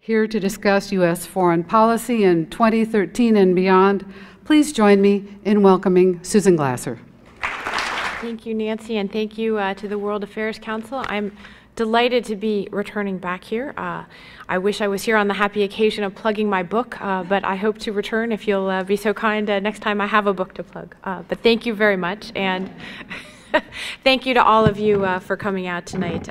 Here to discuss U.S. foreign policy in 2013 and beyond, please join me in welcoming Susan Glasser. Thank you, Nancy, and thank you to the World Affairs Council. I'm delighted to be returning back here. I wish I was here on the happy occasion of plugging my book, but I hope to return if you'll be so kind next time I have a book to plug. But thank you very much, and thank you to all of you for coming out tonight.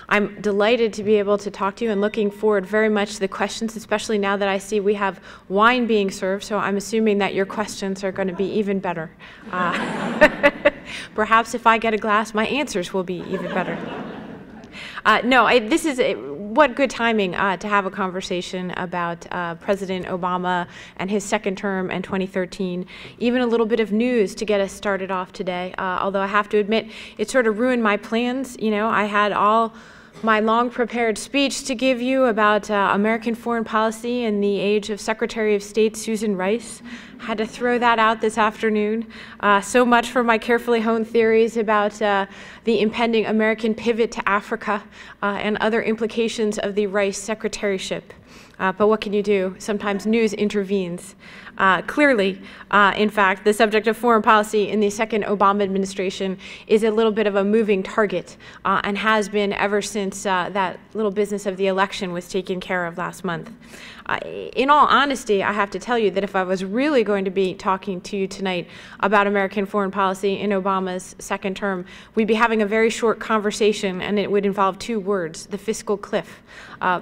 I'm delighted to be able to talk to you and looking forward very much to the questions, especially now that I see we have wine being served, so I'm assuming that your questions are going to be even better. Perhaps if I get a glass, my answers will be even better. This is what good timing to have a conversation about President Obama and his second term and 2013. Even a little bit of news to get us started off today, although I have to admit it sort of ruined my plans. You know, I had all my long prepared speech to give you about American foreign policy in the age of Secretary of State Susan Rice. Had to throw that out this afternoon. So much for my carefully honed theories about the impending American pivot to Africa and other implications of the Rice secretaryship. But what can you do? Sometimes news intervenes. Clearly, in fact, the subject of foreign policy in the second Obama administration is a little bit of a moving target and has been ever since that little business of the election was taken care of last month. In all honesty, I have to tell you that if I was really going to be talking to you tonight about American foreign policy in Obama's second term, we'd be having a very short conversation, and it would involve two words: the fiscal cliff.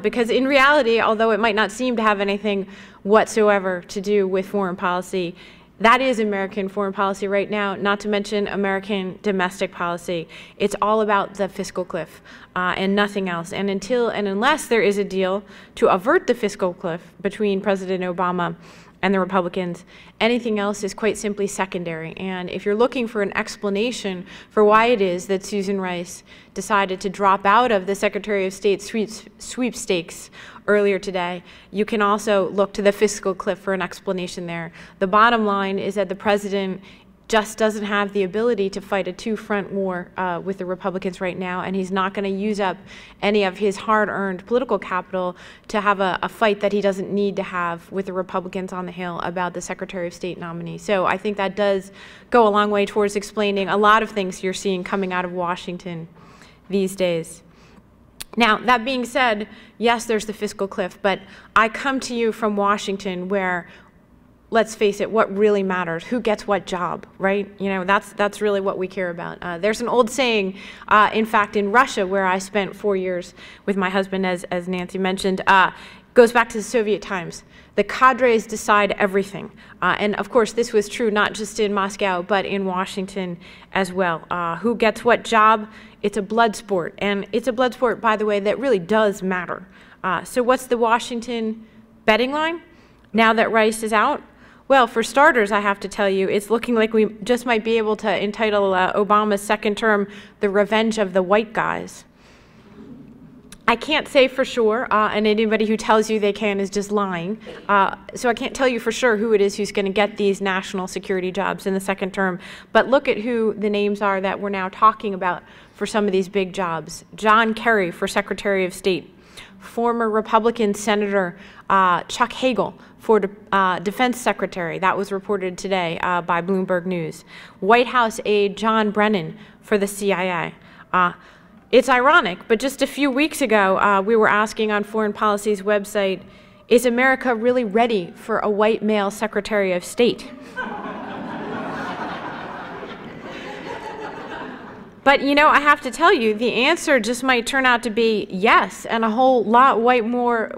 Because in reality, although it might not seem to have anything whatsoever to do with foreign policy, that is American foreign policy right now, not to mention American domestic policy. It's all about the fiscal cliff and nothing else. And until and unless there is a deal to avert the fiscal cliff between President Obama and the Republicans, anything else is quite simply secondary. And if you're looking for an explanation for why it is that Susan Rice decided to drop out of the Secretary of State sweepstakes earlier today, you can also look to the fiscal cliff for an explanation there. The bottom line is that the president just doesn't have the ability to fight a two-front war with the Republicans right now, and he's not going to use up any of his hard-earned political capital to have a fight that he doesn't need to have with the Republicans on the Hill about the Secretary of State nominee. So I think that does go a long way towards explaining a lot of things you're seeing coming out of Washington these days. Now, that being said, yes, there's the fiscal cliff, but I come to you from Washington where, let's face it, what really matters, who gets what job, right? You know, that's really what we care about. There's an old saying, in fact, in Russia, where I spent 4 years with my husband, as Nancy mentioned, goes back to the Soviet times. The cadres decide everything. And of course, this was true not just in Moscow, but in Washington as well. Who gets what job? It's a blood sport. And it's a blood sport, by the way, that really does matter. So what's the Washington betting line now that Rice is out? Well, for starters, I have to tell you, it's looking like we just might be able to entitle Obama's second term The Revenge of the White Guys. I can't say for sure, and anybody who tells you they can is just lying. So I can't tell you for sure who it is who's going to get these national security jobs in the second term. But look at who the names are that we're now talking about for some of these big jobs. John Kerry for Secretary of State. Former Republican Senator Chuck Hagel for Defense Secretary. That was reported today by Bloomberg News. White House aide John Brennan for the CIA. It's ironic, but just a few weeks ago, we were asking on Foreign Policy's website, is America really ready for a white male Secretary of State? But, you know, I have to tell you, the answer just might turn out to be yes, and a whole lot more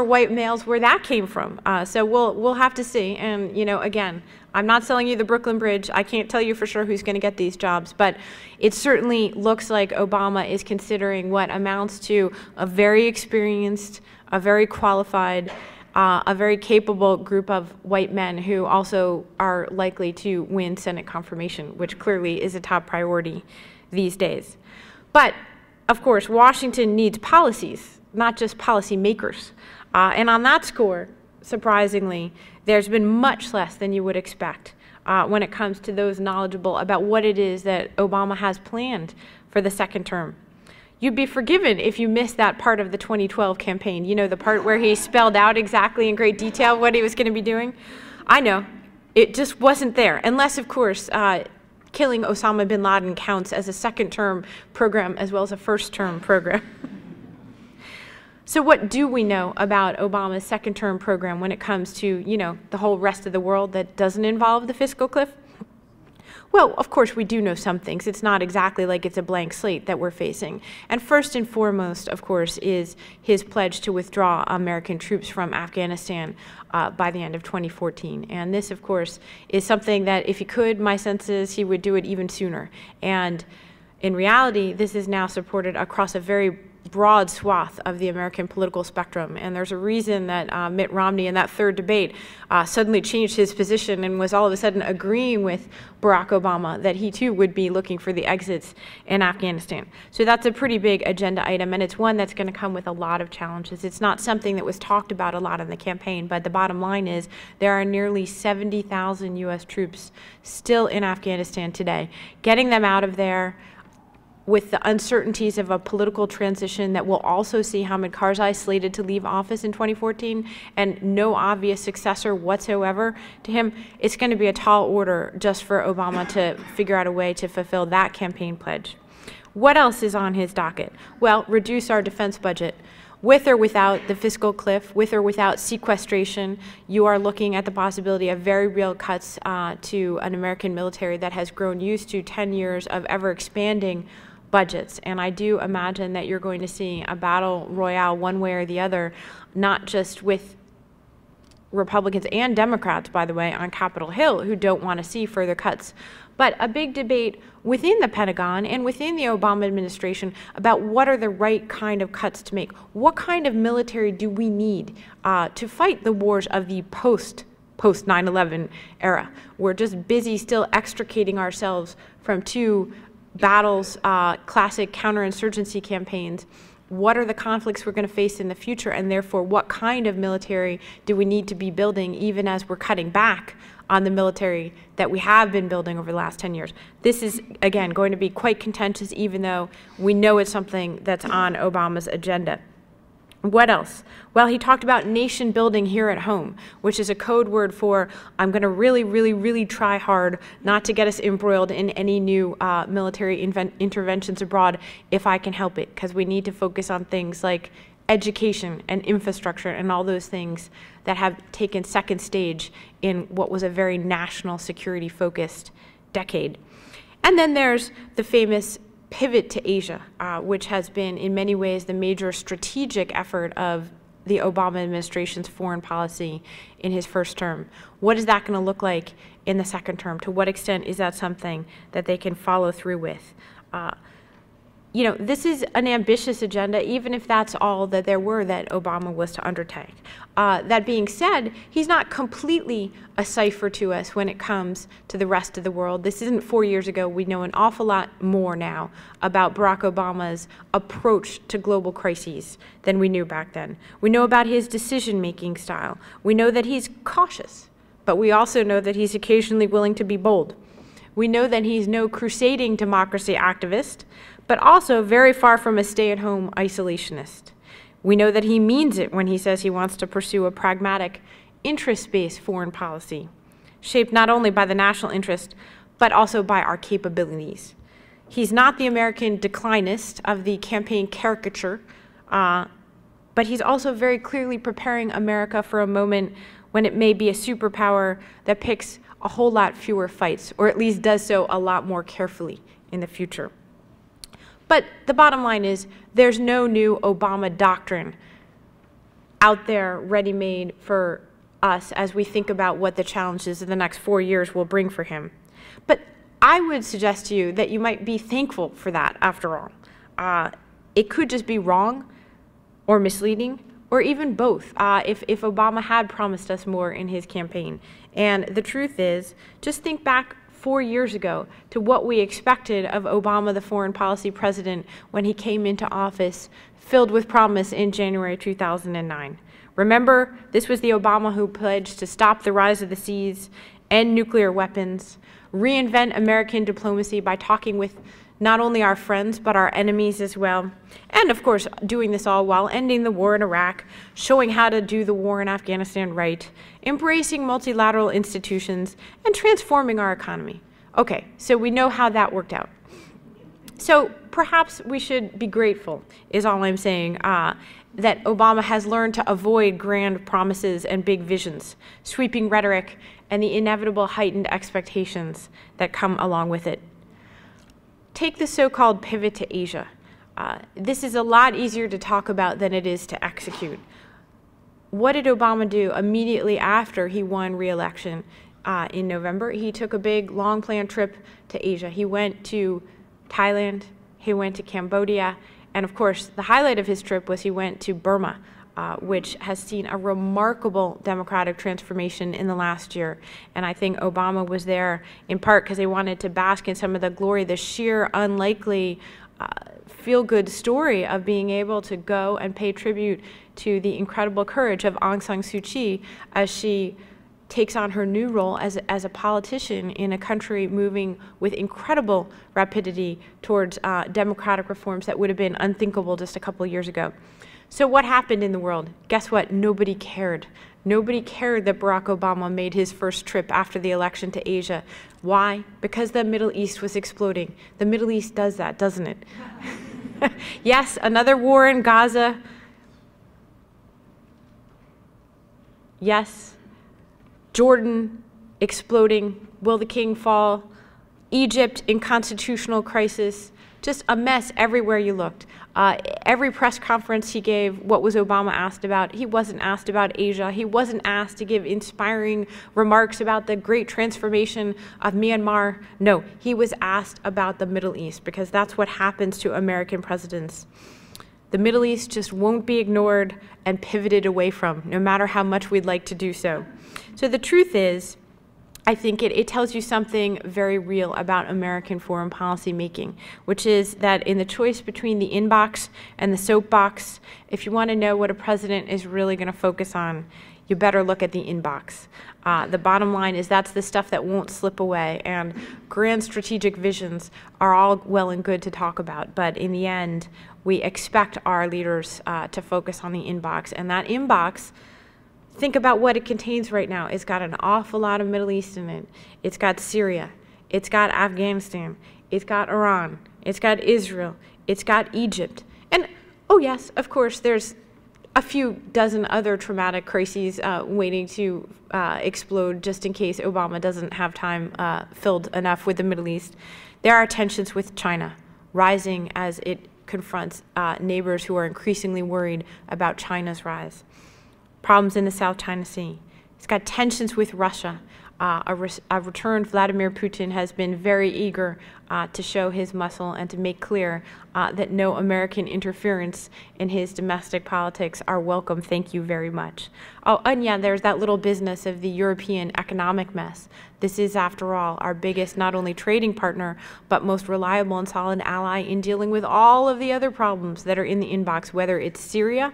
white males where that came from. So we'll have to see. And, you know, again, I'm not selling you the Brooklyn Bridge. I can't tell you for sure who's going to get these jobs, but it certainly looks like Obama is considering what amounts to a very experienced, a very qualified, a very capable group of white men who also are likely to win Senate confirmation, which clearly is a top priority these days. But, of course, Washington needs policies, not just policy makers. And on that score, surprisingly, there's been much less than you would expect when it comes to those knowledgeable about what it is that Obama has planned for the second term. You'd be forgiven if you missed that part of the 2012 campaign. You know, the part where he spelled out exactly in great detail what he was going to be doing? I know. It just wasn't there. Unless, of course, killing Osama bin Laden counts as a second-term program as well as a first-term program. So what do we know about Obama's second-term program when it comes to, you know, the whole rest of the world that doesn't involve the fiscal cliff? Well, of course, we do know some things. It's not exactly like it's a blank slate that we're facing. And first and foremost, of course, is his pledge to withdraw American troops from Afghanistan by the end of 2014. And this, of course, is something that if he could, my sense is he would do it even sooner. And in reality, this is now supported across a very broad swath of the American political spectrum. And there's a reason that Mitt Romney in that third debate suddenly changed his position and was all of a sudden agreeing with Barack Obama that he too would be looking for the exits in Afghanistan. So that's a pretty big agenda item, and it's one that's going to come with a lot of challenges. It's not something that was talked about a lot in the campaign, but the bottom line is there are nearly 70,000 U.S. troops still in Afghanistan today. Getting them out of there with the uncertainties of a political transition that will also see Hamid Karzai slated to leave office in 2014 and no obvious successor whatsoever to him, it's going to be a tall order just for Obama to figure out a way to fulfill that campaign pledge. What else is on his docket? Well, reduce our defense budget. With or without the fiscal cliff, with or without sequestration, you are looking at the possibility of very real cuts to an American military that has grown used to 10 years of ever expanding budgets. And I do imagine that you're going to see a battle royale one way or the other, not just with Republicans and Democrats, by the way, on Capitol Hill who don't want to see further cuts, but a big debate within the Pentagon and within the Obama administration about what are the right kind of cuts to make. What kind of military do we need to fight the wars of the post 9/11 era? We're just busy still extricating ourselves from two battles, classic counterinsurgency campaigns. What are the conflicts we're going to face in the future, and therefore what kind of military do we need to be building even as we're cutting back on the military that we have been building over the last 10 years. This is, again, going to be quite contentious, even though we know it's something that's on Obama's agenda. What else? Well, he talked about nation building here at home, which is a code word for I'm going to really, really, really try hard not to get us embroiled in any new military interventions abroad if I can help it, because we need to focus on things like education and infrastructure and all those things that have taken second stage in what was a very national security focused decade. And then there's the famous pivot to Asia, which has been in many ways the major strategic effort of the Obama administration's foreign policy in his first term. What is that going to look like in the second term? To what extent is that something that they can follow through with? You know, this is an ambitious agenda, even if that's all that there were that Obama was to undertake. That being said, he's not completely a cipher to us when it comes to the rest of the world. This isn't 4 years ago. We know an awful lot more now about Barack Obama's approach to global crises than we knew back then. We know about his decision-making style. We know that he's cautious, but we also know that he's occasionally willing to be bold. We know that he's no crusading democracy activist, but also very far from a stay-at-home isolationist. We know that he means it when he says he wants to pursue a pragmatic, interest-based foreign policy, shaped not only by the national interest, but also by our capabilities. He's not the American declinist of the campaign caricature, but he's also very clearly preparing America for a moment when it may be a superpower that picks a whole lot fewer fights, or at least does so a lot more carefully in the future. But the bottom line is there's no new Obama doctrine out there ready-made for us as we think about what the challenges of the next 4 years will bring for him. But I would suggest to you that you might be thankful for that after all. It could just be wrong or misleading or even both if Obama had promised us more in his campaign. And the truth is, just think back 4 years ago to what we expected of Obama, the foreign policy president, when he came into office, filled with promise in January 2009. Remember, this was the Obama who pledged to stop the rise of the seas, end nuclear weapons, reinvent American diplomacy by talking with not only our friends, but our enemies as well. And of course, doing this all while ending the war in Iraq, showing how to do the war in Afghanistan right, embracing multilateral institutions, and transforming our economy. Okay, so we know how that worked out. So perhaps we should be grateful, is all I'm saying, that Obama has learned to avoid grand promises and big visions, sweeping rhetoric, and the inevitable heightened expectations that come along with it. Take the so-called pivot to Asia. This is a lot easier to talk about than it is to execute. What did Obama do immediately after he won re-election in November? He took a big, long-planned trip to Asia. He went to Thailand, he went to Cambodia, and of course, the highlight of his trip was he went to Burma, which has seen a remarkable democratic transformation in the last year. And I think Obama was there in part because they wanted to bask in some of the glory, the sheer unlikely feel-good story of being able to go and pay tribute to the incredible courage of Aung San Suu Kyi as she takes on her new role as a politician in a country moving with incredible rapidity towards democratic reforms that would have been unthinkable just a couple of years ago. So what happened in the world? Guess what? Nobody cared. Nobody cared that Barack Obama made his first trip after the election to Asia. Why? Because the Middle East was exploding. The Middle East does that, doesn't it? Yes, another war in Gaza. Yes. Jordan exploding, will the king fall? Egypt in constitutional crisis, just a mess everywhere you looked. Every press conference he gave, what was Obama asked about? He wasn't asked about Asia. He wasn't asked to give inspiring remarks about the great transformation of Myanmar. No, he was asked about the Middle East because that's what happens to American presidents. The Middle East just won't be ignored and pivoted away from, no matter how much we'd like to do so. So the truth is, I think it tells you something very real about American foreign policy making, which is that in the choice between the inbox and the soapbox, if you want to know what a president is really going to focus on, you better look at the inbox. The bottom line is that's the stuff that won't slip away, and grand strategic visions are all well and good to talk about, but in the end, we expect our leaders to focus on the inbox, and that inbox, think about what it contains right now. It's got an awful lot of Middle East in it. It's got Syria. It's got Afghanistan. It's got Iran. It's got Israel. It's got Egypt. And, oh yes, of course, there's a few dozen other traumatic crises waiting to explode just in case Obama doesn't have time filled enough with the Middle East. There are tensions with China rising as it confronts neighbors who are increasingly worried about China's rise. Problems in the South China Sea. It's got tensions with Russia. A returned Vladimir Putin has been very eager to show his muscle and to make clear that no American interference in his domestic politics are welcome. Thank you very much. Oh, and yeah, there's that little business of the European economic mess. This is, after all, our biggest not only trading partner, but most reliable and solid ally in dealing with all of the other problems that are in the inbox, whether it's Syria,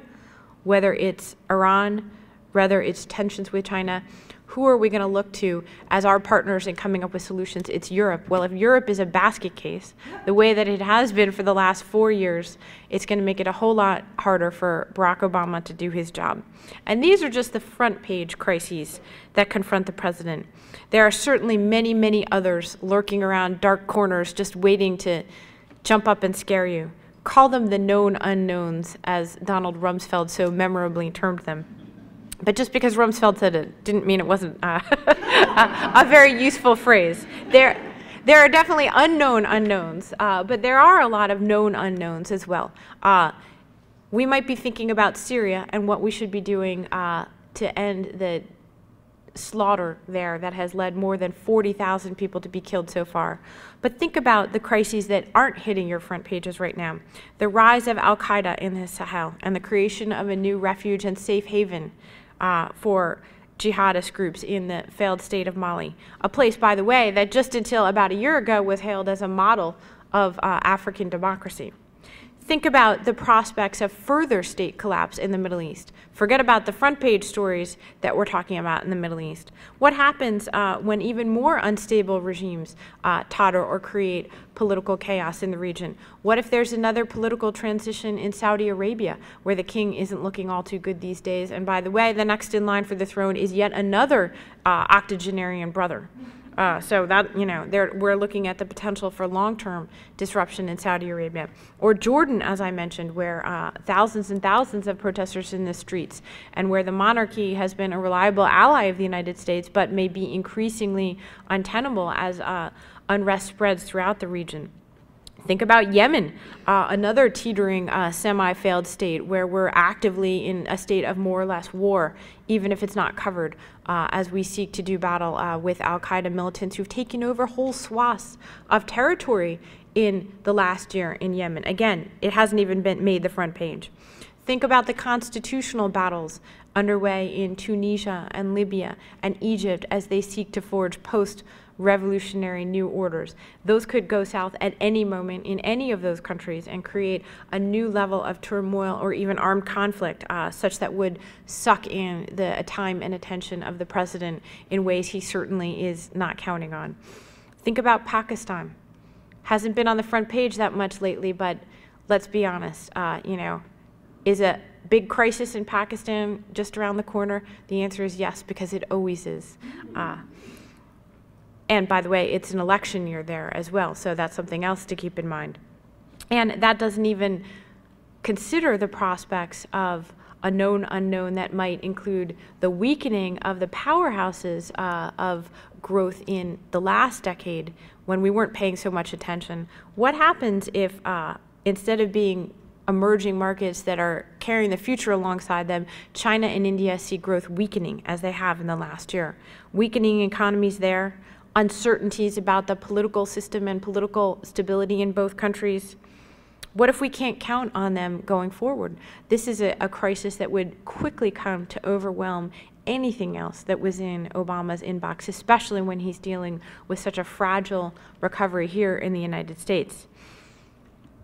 whether it's Iran, whether it's tensions with China. Who are we going to look to as our partners in coming up with solutions? It's Europe. Well, if Europe is a basket case, the way that it has been for the last 4 years, it's going to make it a whole lot harder for Barack Obama to do his job. And these are just the front page crises that confront the president. There are certainly many, many others lurking around dark corners just waiting to jump up and scare you. Call them the known unknowns, as Donald Rumsfeld so memorably termed them. But just because Rumsfeld said it didn't mean it wasn't a very useful phrase. There are definitely unknown unknowns, but there are a lot of known unknowns as well. We might be thinking about Syria and what we should be doing to end the slaughter there that has led more than 40,000 people to be killed so far. But think about the crises that aren't hitting your front pages right now. The rise of al-Qaeda in the Sahel and the creation of a new refuge and safe haven for jihadist groups in the failed state of Mali. A place, by the way, that just until about a year ago was hailed as a model of African democracy. Think about the prospects of further state collapse in the Middle East. Forget about the front page stories that we're talking about in the Middle East. What happens when even more unstable regimes totter or create political chaos in the region? What if there's another political transition in Saudi Arabia, where the king isn't looking all too good these days? And by the way, the next in line for the throne is yet another octogenarian brother. So that, we're looking at the potential for long-term disruption in Saudi Arabia. Or Jordan, as I mentioned, where thousands and thousands of protesters in the streets, and where the monarchy has been a reliable ally of the United States, but may be increasingly untenable as unrest spreads throughout the region. Think about Yemen, another teetering semi-failed state where we're actively in a state of more or less war, even if it's not covered, as we seek to do battle with al-Qaeda militants who've taken over whole swaths of territory in the last year in Yemen. Again, it hasn't even been made the front page. Think about the constitutional battles underway in Tunisia and Libya and Egypt as they seek to forge post-revolutionary new orders. Those could go south at any moment in any of those countries and create a new level of turmoil or even armed conflict, such that would suck in the time and attention of the president in ways he certainly is not counting on. Think about Pakistan. Hasn't been on the front page that much lately, but let's be honest, is a big crisis in Pakistan just around the corner? The answer is yes, because it always is. And by the way, it's an election year there as well, so that's something else to keep in mind. And that doesn't even consider the prospects of a known unknown that might include the weakening of the powerhouses of growth in the last decade when we weren't paying so much attention. What happens if instead of being emerging markets that are carrying the future alongside them, China and India see growth weakening as they have in the last year? Weakening economies there, uncertainties about the political system and political stability in both countries. What if we can't count on them going forward? This is a crisis that would quickly come to overwhelm anything else that was in Obama's inbox, especially when he's dealing with such a fragile recovery here in the United States.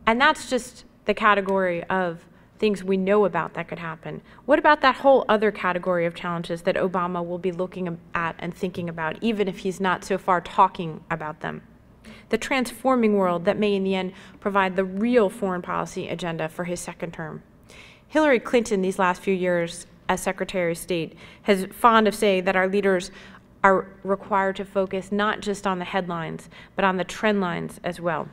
And that's just the category of things we know about that could happen. What about that whole other category of challenges that Obama will be looking at and thinking about, even if he's not so far talking about them? The transforming world that may in the end provide the real foreign policy agenda for his second term. Hillary Clinton, these last few years as Secretary of State, has fond of saying that our leaders are required to focus not just on the headlines, but on the trend lines as well.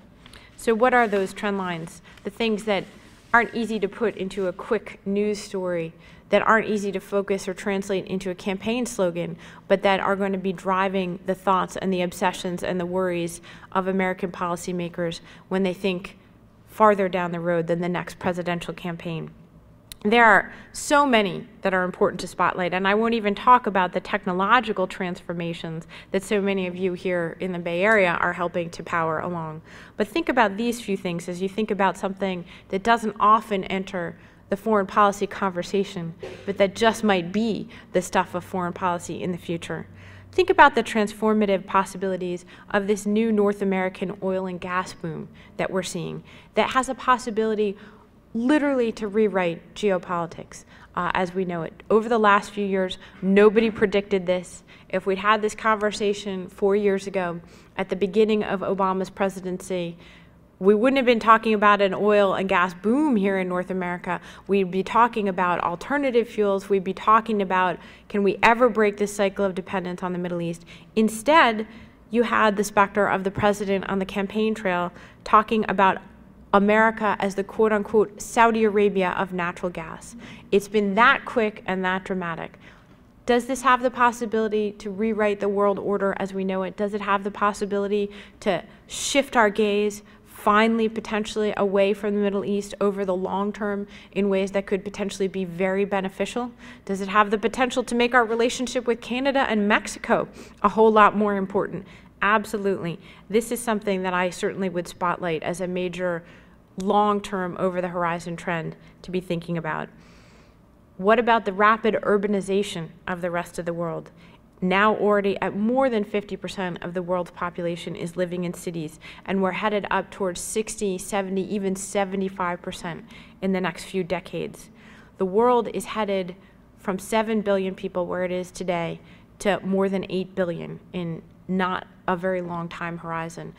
So what are those trend lines? The things that aren't easy to put into a quick news story, that aren't easy to focus or translate into a campaign slogan, but that are going to be driving the thoughts and the obsessions and the worries of American policymakers when they think farther down the road than the next presidential campaign. There are so many that are important to spotlight, and I won't even talk about the technological transformations that so many of you here in the Bay Area are helping to power along. But think about these few things as you think about something that doesn't often enter the foreign policy conversation, but that just might be the stuff of foreign policy in the future. Think about the transformative possibilities of this new North American oil and gas boom that we're seeing, that has a possibility literally to rewrite geopolitics as we know it. Over the last few years, nobody predicted this. If we'd had this conversation 4 years ago at the beginning of Obama's presidency, we wouldn't have been talking about an oil and gas boom here in North America. We'd be talking about alternative fuels. We'd be talking about, can we ever break this cycle of dependence on the Middle East? Instead, you had the specter of the president on the campaign trail talking about America as the quote-unquote Saudi Arabia of natural gas. It's been that quick and that dramatic. Does this have the possibility to rewrite the world order as we know it? Does it have the possibility to shift our gaze finally potentially away from the Middle East over the long term in ways that could potentially be very beneficial? Does it have the potential to make our relationship with Canada and Mexico a whole lot more important? Absolutely. This is something that I certainly would spotlight as a major long-term over-the-horizon trend to be thinking about. What about the rapid urbanization of the rest of the world? now already at more than 50% of the world's population is living in cities, and we're headed up towards 60, 70, even 75% in the next few decades. The world is headed from 7 billion people, where it is today, to more than 8 billion in not a very long time horizon.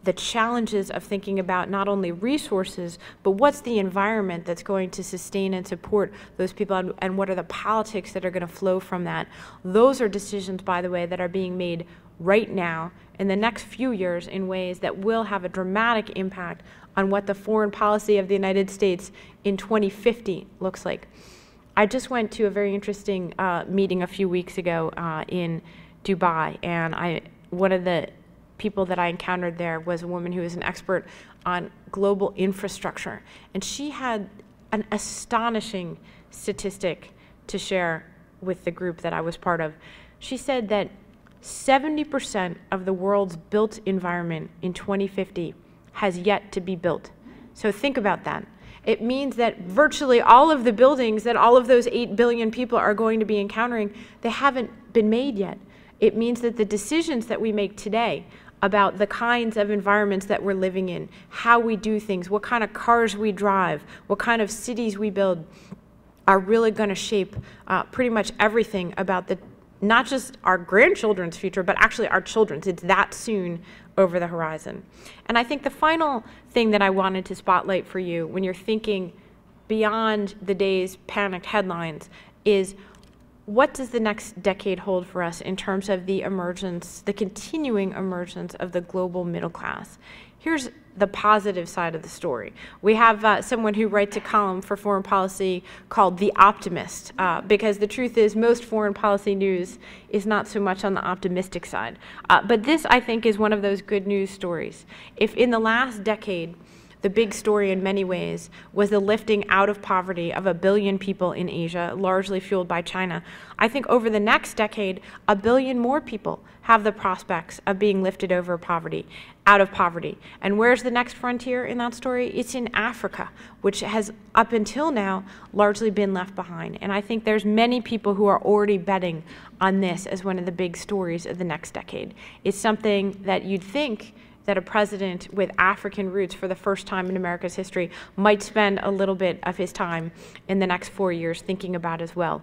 The challenges of thinking about not only resources, but what's the environment that's going to sustain and support those people, and what are the politics that are going to flow from that. Those are decisions, by the way, that are being made right now in the next few years in ways that will have a dramatic impact on what the foreign policy of the United States in 2050 looks like. I just went to a very interesting meeting a few weeks ago in Dubai, and one of the people that I encountered there was a woman who is an expert on global infrastructure, and she had an astonishing statistic to share with the group that I was part of. She said that 70% of the world's built environment in 2050 has yet to be built. So think about that. It means that virtually all of the buildings that all of those 8 billion people are going to be encountering, they haven't been made yet. It means that the decisions that we make today about the kinds of environments that we're living in, how we do things, what kind of cars we drive, what kind of cities we build, are really going to shape pretty much everything about not just our grandchildren's future, but actually our children's. It's that soon over the horizon. And I think the final thing that I wanted to spotlight for you when you're thinking beyond the day's panicked headlines is, what does the next decade hold for us in terms of the emergence, the continuing emergence of the global middle class? Here's the positive side of the story. We have someone who writes a column for Foreign Policy called The Optimist, because the truth is most foreign policy news is not so much on the optimistic side. But this, I think, is one of those good news stories. If in the last decade, the big story in many ways was the lifting out of poverty of 1 billion people in Asia, largely fueled by China, I think over the next decade, 1 billion more people have the prospects of being lifted out of poverty. And where's the next frontier in that story? It's in Africa, which has up until now largely been left behind. And I think there's many people who are already betting on this as one of the big stories of the next decade. It's something that you'd think that a president with African roots for the first time in America's history might spend a little bit of his time in the next 4 years thinking about as well.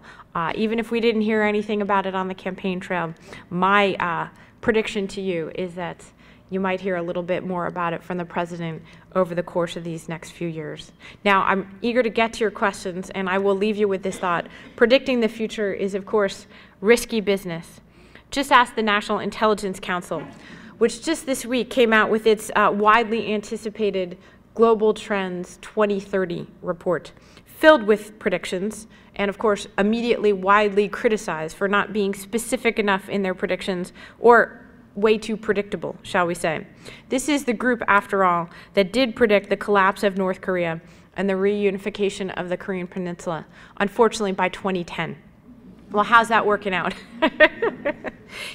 Even if we didn't hear anything about it on the campaign trail, my prediction to you is that you might hear a little bit more about it from the president over the course of these next few years. Now, I'm eager to get to your questions, and I will leave you with this thought. Predicting the future is, of course, risky business. Just ask the National Intelligence Council, which just this week came out with its widely anticipated Global Trends 2030 report, filled with predictions, and of course immediately widely criticized for not being specific enough in their predictions, or way too predictable, shall we say. This is the group, after all, that did predict the collapse of North Korea and the reunification of the Korean Peninsula, unfortunately by 2010. Well, how's that working out?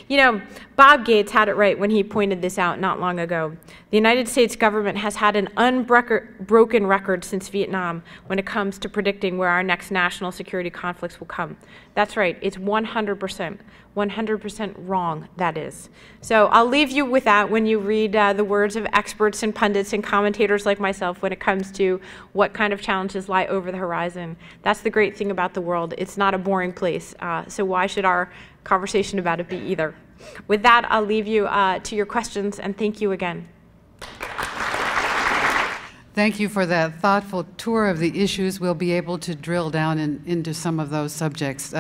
You know, Bob Gates had it right when he pointed this out not long ago. The United States government has had an unbroken record since Vietnam when it comes to predicting where our next national security conflicts will come. That's right, it's 100% wrong, that is. So I'll leave you with that when you read the words of experts and pundits and commentators like myself when it comes to what kind of challenges lie over the horizon. That's the great thing about the world. It's not a boring place, so why should our conversation about it be either? With that, I'll leave you to your questions, and thank you again. Thank you for that thoughtful tour of the issues. We'll be able to drill down into some of those subjects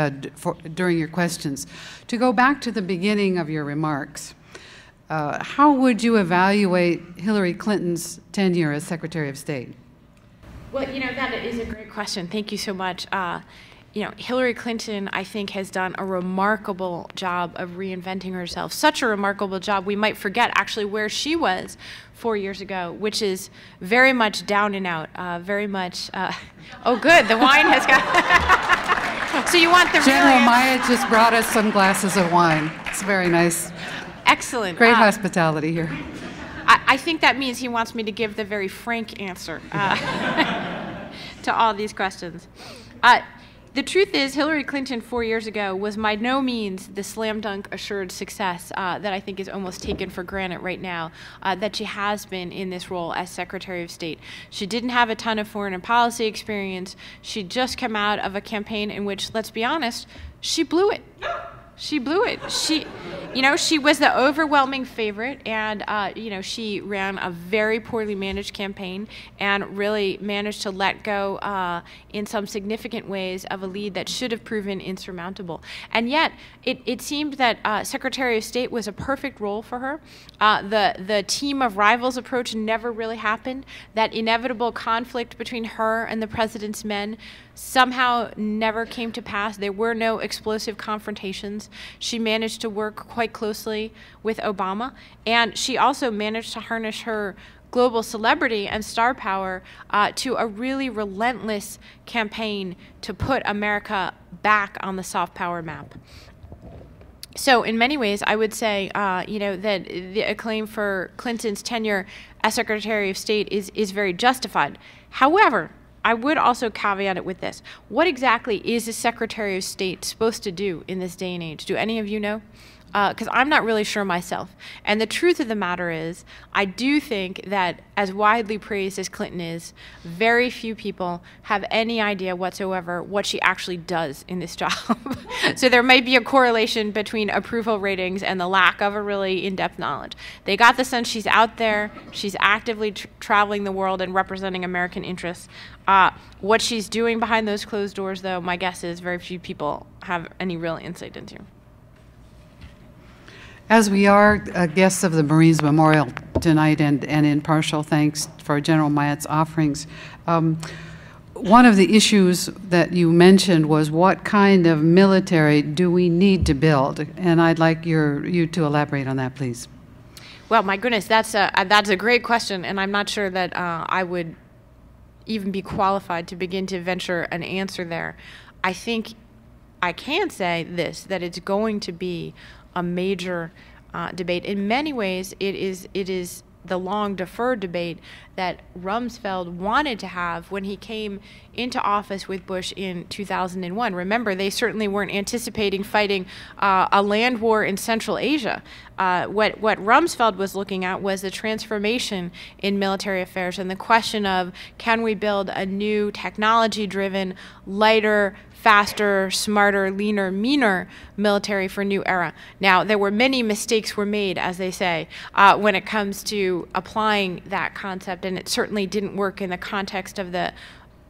during your questions. To go back to the beginning of your remarks, how would you evaluate Hillary Clinton's tenure as Secretary of State? Well, you know, that is a great question. Thank you so much. You know, Hillary Clinton, I think, has done a remarkable job of reinventing herself. Such a remarkable job, we might forget actually where she was 4 years ago, which is very much down and out, very much, oh good, the wine has got, so you want the General Maya just brought us some glasses of wine. It's very nice. Excellent. Great hospitality here. I think that means he wants me to give the very frank answer to all these questions. The truth is, Hillary Clinton 4 years ago was by no means the slam dunk assured success that I think is almost taken for granted right now that she has been in this role as Secretary of State. She didn't have a ton of foreign and policy experience. She'd just come out of a campaign in which, let's be honest, she blew it. She blew it. She was the overwhelming favorite, and she ran a very poorly managed campaign and really managed to let go in some significant ways of a lead that should have proven insurmountable. And yet, it seemed that Secretary of State was a perfect role for her. The team of rivals approach never really happened. That inevitable conflict between her and the president's men somehow never came to pass. There were no explosive confrontations. She managed to work quite closely with Obama, and she also managed to harness her global celebrity and star power to a really relentless campaign to put America back on the soft power map. So in many ways, I would say, that the acclaim for Clinton's tenure as Secretary of State is very justified. However, I would also caveat it with this. What exactly is a Secretary of State supposed to do in this day and age? Do any of you know? Because I'm not really sure myself. And the truth of the matter is, I do think that as widely praised as Clinton is, very few people have any idea whatsoever what she actually does in this job. So there might be a correlation between approval ratings and the lack of a really in-depth knowledge. They got the sense she's out there, she's actively traveling the world and representing American interests. What she's doing behind those closed doors, though, my guess is very few people have any real insight into. As we are guests of the Marines Memorial tonight, and in partial thanks for General Myatt's offerings, one of the issues that you mentioned was what kind of military do we need to build? And I'd like you to elaborate on that, please. Well, my goodness, that's a great question, and I'm not sure that I would even be qualified to begin to venture an answer there. I think I can say this, that it's going to be a major debate. In many ways, it is the long deferred debate that Rumsfeld wanted to have when he came into office with Bush in 2001. Remember, they certainly weren't anticipating fighting a land war in Central Asia. What Rumsfeld was looking at was the transformation in military affairs and the question of, can we build a new technology-driven, lighter, faster, smarter, leaner, meaner military for a new era. Now, there were many mistakes were made, as they say, when it comes to applying that concept, and it certainly didn't work in the context of the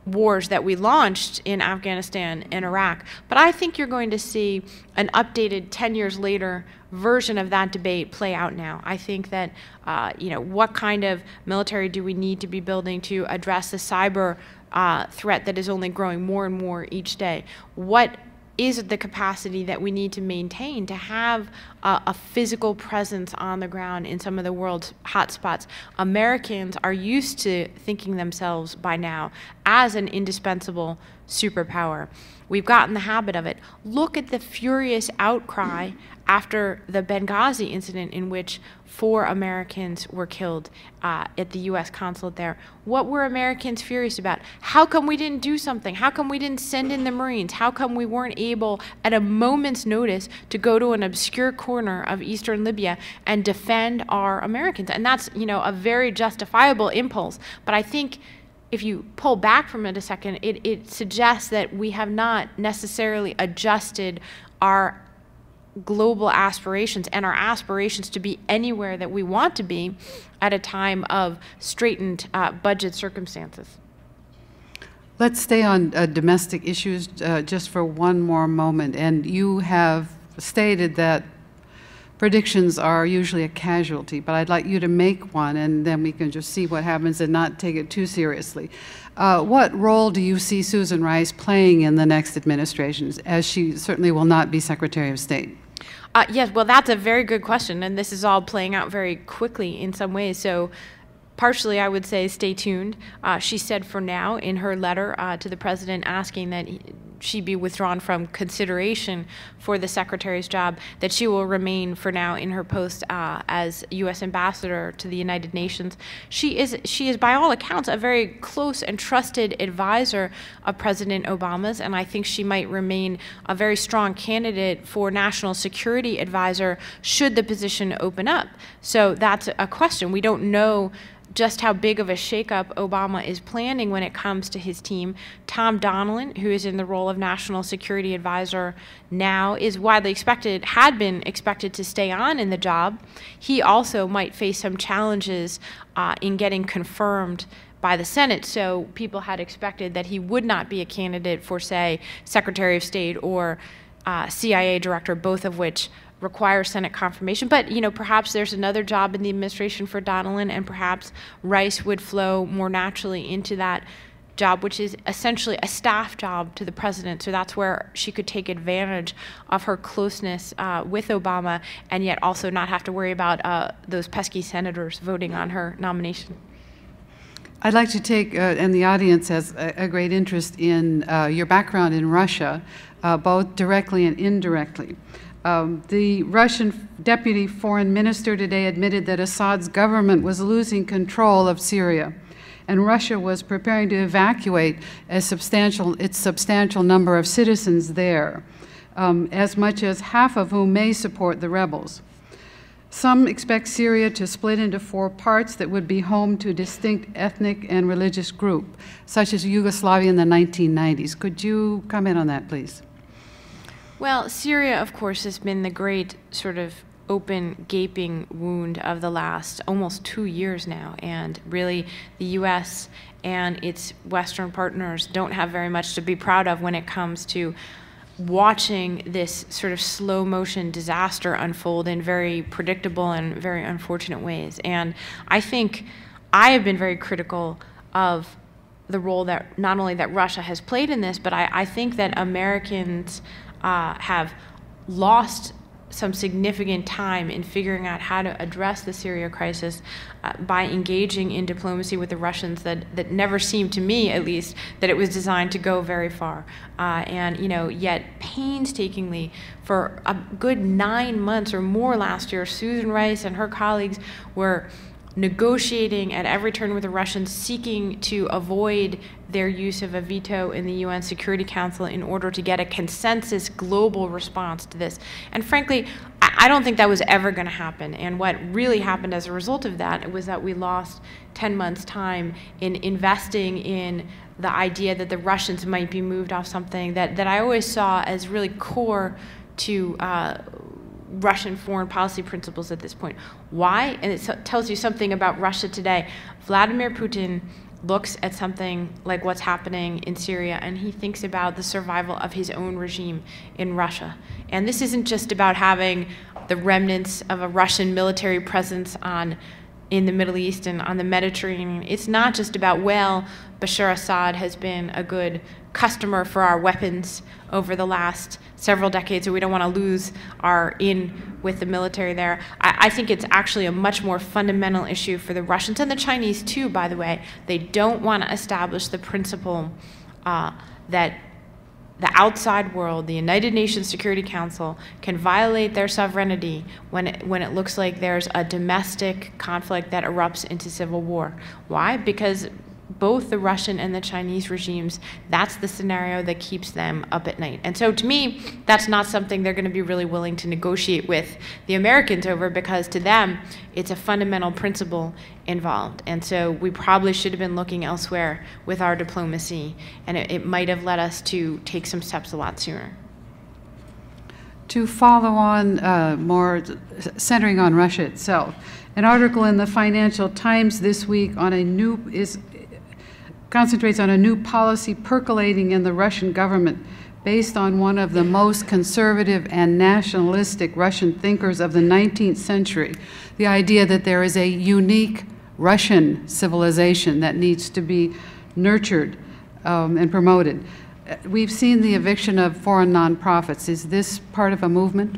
wars that we launched in Afghanistan and Iraq. But I think you're going to see an updated 10 years later version of that debate play out now. I think that, what kind of military do we need to be building to address the cyber threat that is only growing more and more each day? What is the capacity that we need to maintain to have a physical presence on the ground in some of the world's hotspots? Americans are used to thinking themselves by now as an indispensable superpower. We've gotten the habit of it. Look at the furious outcry after the Benghazi incident in which 4 Americans were killed at the U.S. consulate there. What were Americans furious about? How come we didn't do something? How come we didn't send in the Marines? How come we weren't able, at a moment's notice, to go to an obscure corner of eastern Libya and defend our Americans? And that's, a very justifiable impulse. But I think if you pull back from it a second, it suggests that we have not necessarily adjusted our global aspirations and our aspirations to be anywhere that we want to be at a time of straitened budget circumstances. Let's stay on domestic issues just for one more moment. And you have stated that predictions are usually a casualty, but I'd like you to make one, and then we can just see what happens and not take it too seriously. What role do you see Susan Rice playing in the next administration, as she certainly will not be Secretary of State? Yes, well, that's a very good question, and this is all playing out very quickly in some ways. So partially, I would say stay tuned. She said for now in her letter to the president asking that she be withdrawn from consideration for the secretary's job, that she will remain for now in her post as U.S. ambassador to the United Nations. She is, by all accounts, a very close and trusted advisor of President Obama's, and I think she might remain a very strong candidate for national security advisor should the position open up. So that's a question. We don't know just how big of a shakeup Obama is planning when it comes to his team. Tom Donilon, who is in the role of National Security Advisor now, is widely expected, had been expected to stay on in the job. He also might face some challenges in getting confirmed by the Senate, so people had expected that he would not be a candidate for, say, Secretary of State or CIA Director, both of which require Senate confirmation. But, you know, perhaps there's another job in the administration for Donilon, and perhaps Rice would flow more naturally into that job, which is essentially a staff job to the president. So that's where she could take advantage of her closeness with Obama and yet also not have to worry about those pesky senators voting on her nomination. I'd like to take, and the audience has a great interest in your background in Russia, both directly and indirectly. The Russian deputy foreign minister today admitted that Assad's government was losing control of Syria, and Russia was preparing to evacuate its substantial number of citizens there, as much as half of whom may support the rebels. Some expect Syria to split into 4 parts that would be home to a distinct ethnic and religious group, such as Yugoslavia in the 1990s. Could you comment on that, please? Well, Syria, of course, has been the great sort of open, gaping wound of the last almost 2 years now. And really, the U.S. and its Western partners don't have very much to be proud of when it comes to watching this sort of slow motion disaster unfold in very predictable and very unfortunate ways. And I think I have been very critical of the role that not only that Russia has played in this, but I think that Americans have lost some significant time in figuring out how to address the Syria crisis by engaging in diplomacy with the Russians that never seemed, to me at least, that it was designed to go very far. And, you know, yet painstakingly for a good 9 months or more last year, Susan Rice and her colleagues were negotiating at every turn with the Russians, seeking to avoid their use of a veto in the UN Security Council in order to get a consensus global response to this. And frankly, I don't think that was ever going to happen. And what really happened as a result of that was that we lost 10 months' time in investing in the idea that the Russians might be moved off something that I always saw as really core to Russian foreign policy principles at this point. Why? And it tells you something about Russia today. Vladimir Putin looks at something like what's happening in Syria, and he thinks about the survival of his own regime in Russia. And this isn't just about having the remnants of a Russian military presence in the Middle East and on the Mediterranean. It's not just about, well, Bashar Assad has been a good customer for our weapons over the last several decades, so we don't want to lose our in with the military there. I think it's actually a much more fundamental issue for the Russians and the Chinese too, by the way. They don't want to establish the principle that the outside world, the United Nations Security Council, can violate their sovereignty when it looks like there's a domestic conflict that erupts into civil war. Why? Because both the Russian and the Chinese regimes, that's the scenario that keeps them up at night. And so to me, that's not something they're going to be really willing to negotiate with the Americans over, because to them, it's a fundamental principle involved. And so we probably should have been looking elsewhere with our diplomacy, and it might have led us to take some steps a lot sooner. To follow on more centering on Russia itself, an article in the Financial Times this week concentrates on a new policy percolating in the Russian government based on one of the most conservative and nationalistic Russian thinkers of the 19th century, the idea that there is a unique Russian civilization that needs to be nurtured and promoted. We've seen the eviction of foreign nonprofits. Is this part of a movement?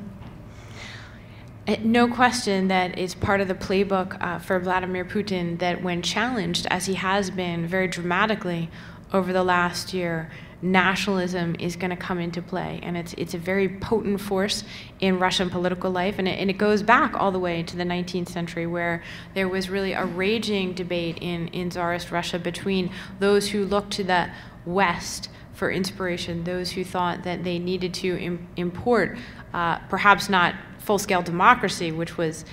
No question that it's part of the playbook for Vladimir Putin, that when challenged, as he has been very dramatically over the last year, nationalism is going to come into play, and it's a very potent force in Russian political life, and it goes back all the way to the 19th century, where there was really a raging debate in Tsarist Russia between those who looked to the West for inspiration, those who thought that they needed to import perhaps not full-scale democracy, which was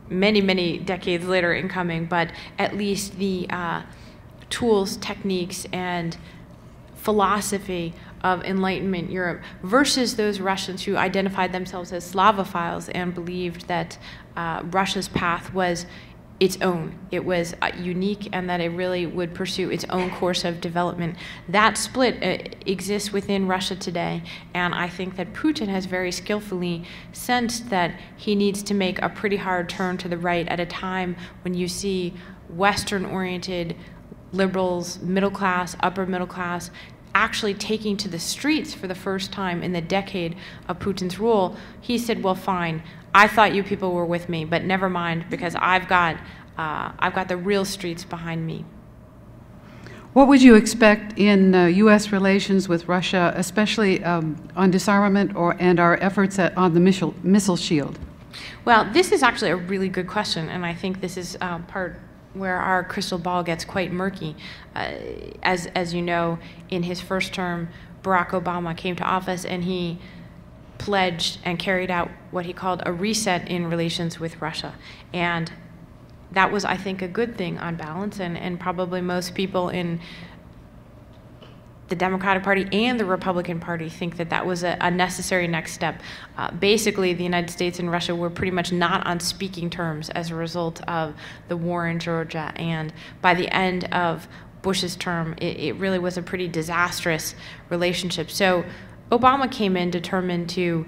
many, many decades later in coming, but at least the tools, techniques, and philosophy of Enlightenment Europe, versus those Russians who identified themselves as Slavophiles and believed that Russia's path was its own. It was unique, and that it really would pursue its own course of development. That split exists within Russia today, and I think that Putin has very skillfully sensed that he needs to make a pretty hard turn to the right at a time when you see Western-oriented liberals, middle class, upper middle class, actually taking to the streets for the first time in the decade of Putin's rule. He said, well, fine, I thought you people were with me, but never mind, because I've got the real streets behind me. What would you expect in U.S. relations with Russia, especially on disarmament and our efforts on the missile shield? Well, this is actually a really good question, and I think this is part where our crystal ball gets quite murky. As you know, in his first term, Barack Obama came to office, and he pledged and carried out what he called a reset in relations with Russia. And that was, I think, a good thing on balance, and probably most people in the Democratic Party and the Republican Party think that that was a necessary next step. Basically, the United States and Russia were pretty much not on speaking terms as a result of the war in Georgia, and by the end of Bush's term, it really was a pretty disastrous relationship. So Obama came in determined to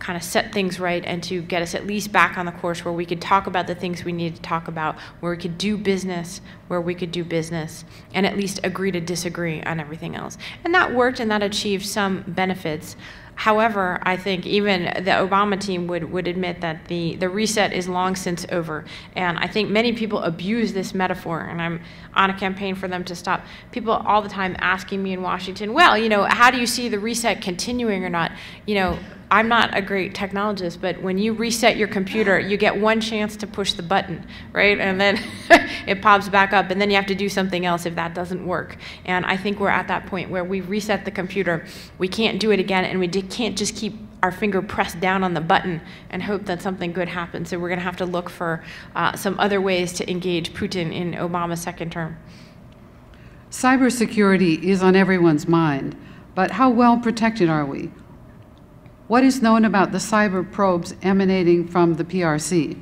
kind of set things right and to get us at least back on the course where we could talk about the things we needed to talk about, where we could do business where we could do business, and at least agree to disagree on everything else. And that worked, and that achieved some benefits. However, I think even the Obama team would admit that the reset is long since over. And I think many people abuse this metaphor, and I'm on a campaign for them to stop. People all the time asking me in Washington, well, you know, how do you see the reset continuing or not? You know, I'm not a great technologist, but when you reset your computer, you get one chance to push the button, right? And then it pops back up, and then you have to do something else if that doesn't work. And I think we're at that point where we reset the computer, we can't do it again, and we can't just keep our finger pressed down on the button and hope that something good happens. So we're going to have to look for some other ways to engage Putin in Obama's second term. Cybersecurity is on everyone's mind, but how well protected are we? What is known about the cyber probes emanating from the PRC?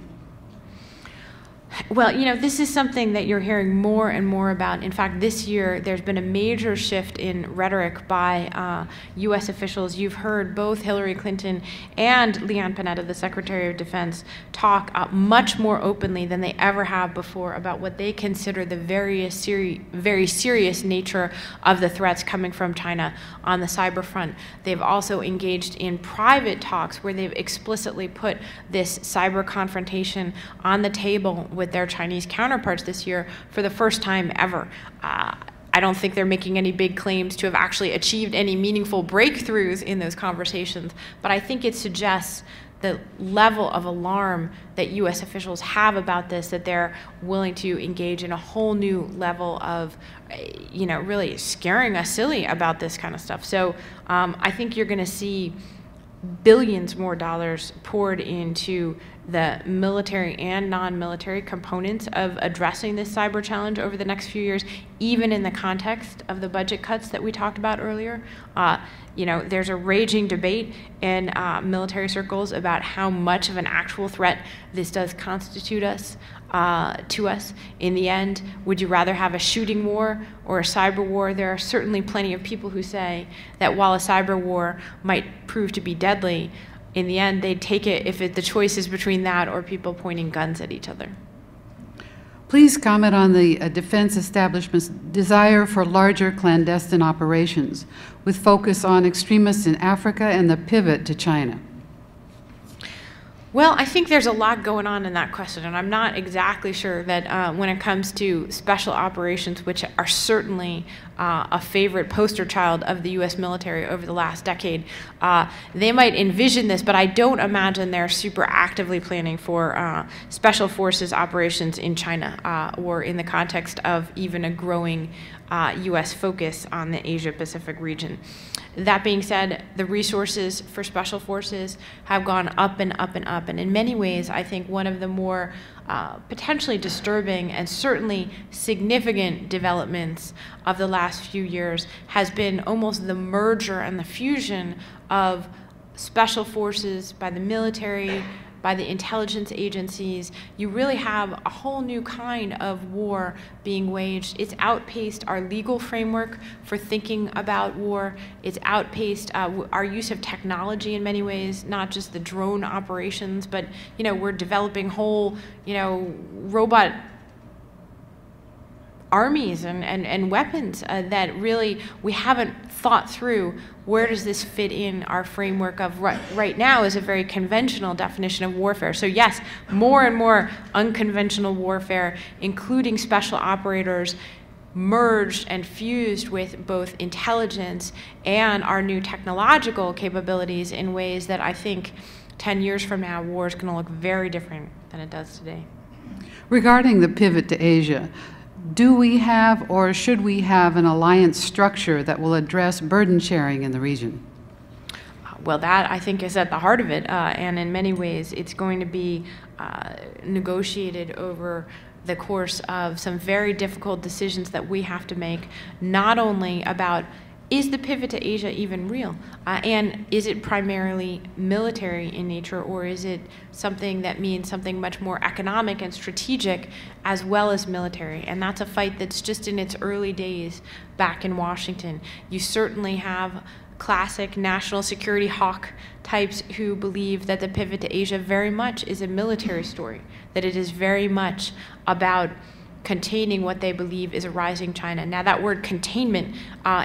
Well, you know, this is something that you're hearing more and more about. In fact, this year, there's been a major shift in rhetoric by U.S. officials. You've heard both Hillary Clinton and Leon Panetta, the Secretary of Defense, talk much more openly than they ever have before about what they consider the very serious nature of the threats coming from China on the cyber front. They've also engaged in private talks where they've explicitly put this cyber confrontation on the table with their Chinese counterparts this year for the first time ever. I don't think they're making any big claims to have actually achieved any meaningful breakthroughs in those conversations, but I think it suggests the level of alarm that U.S. officials have about this, that they're willing to engage in a whole new level of, you know, really scaring us silly about this kind of stuff. So I think you're going to see billions more dollars poured into the military and non-military components of addressing this cyber challenge over the next few years, even in the context of the budget cuts that we talked about earlier. You know, there's a raging debate in military circles about how much of an actual threat this does constitute to us. In the end, would you rather have a shooting war or a cyber war? There are certainly plenty of people who say that while a cyber war might prove to be deadly, in the end, they'd take it if the choice is between that or people pointing guns at each other. Please comment on the defense establishment's desire for larger clandestine operations, with focus on extremists in Africa and the pivot to China. Well, I think there's a lot going on in that question, and I'm not exactly sure that when it comes to special operations, which are certainly a favorite poster child of the U.S. military over the last decade, they might envision this, but I don't imagine they're super actively planning for special forces operations in China or in the context of even a growing U.S. focus on the Asia-Pacific region. That being said, the resources for special forces have gone up and up and up. And in many ways, I think one of the more potentially disturbing and certainly significant developments of the last few years has been almost the merger and the fusion of special forces by the military, by the intelligence agencies. You really have a whole new kind of war being waged. It's outpaced our legal framework for thinking about war. It's outpaced our use of technology in many ways, not just the drone operations, but we're developing whole robot armies and weapons that really we haven't thought through. Where does this fit in our framework of right now is a very conventional definition of warfare. So yes, more and more unconventional warfare, including special operators, merged and fused with both intelligence and our new technological capabilities in ways that I think 10 years from now, war is going to look very different than it does today. Regarding the pivot to Asia, do we have or should we have an alliance structure that will address burden sharing in the region? Well, that I think is at the heart of it, and in many ways it's going to be negotiated over the course of some very difficult decisions that we have to make, not only about is the pivot to Asia even real? And is it primarily military in nature, or is it something that means something much more economic and strategic as well as military? And that's a fight that's just in its early days back in Washington. You certainly have classic national security hawk types who believe that the pivot to Asia very much is a military story, that it is very much about containing what they believe is a rising China. Now, that word containment